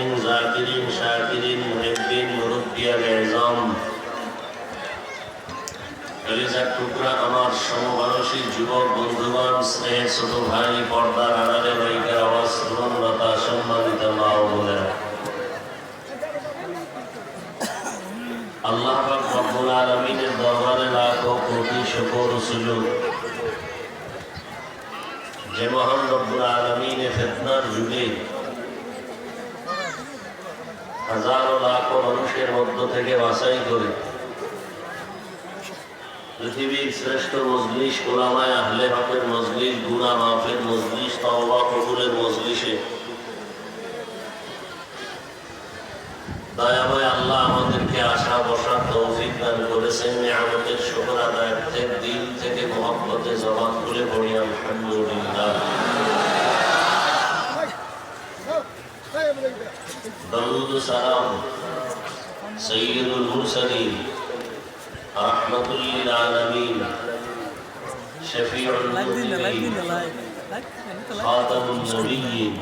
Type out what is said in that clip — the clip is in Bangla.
সালিহিন যাকিরিন শাকিরিন মুহিব্বিন মুরব্বিয়ান ইজাম কলিজার টুকরা আমার সমবয়সী যুবক বন্ধুগণ, স্নেহের ছোট ভাই, পর্দার আড়ালে মাইকের আওয়াজ শ্রবণরতা সম্মানিত মা ও বোনেরা, আল্লাহ পাক রব্বুল আলামিনের দরবারে লাখো কোটি শুকর ও সুজুদ যে মহান রব্বুল আলামিন ফিতনার যুগে হাজারো লাখো মানুষের মধ্য থেকে বাছাই করে পৃথিবীর শ্রেষ্ঠ মজলিস, উলামায়ে আহলে হকের মজলিস, গুনাহ মাফের মজলিস, তওবা কবুলের মজলিসে দয়াময় আল্লাহ আমাদেরকে আসা বসার তৌফিক দান করেছেন। নিয়ামতের শুকর আদায়ার্থে দিল থেকে মহব্বতে জবান খুলে পড়ি আলহামদুলিল্লাহ। দরুদ ও সালাম সাইয়্যিদুল মুরসালিন রাহমাতুল লিল আলামিন শফিউল মুরসালিন খাতামুন নবিয়্যিন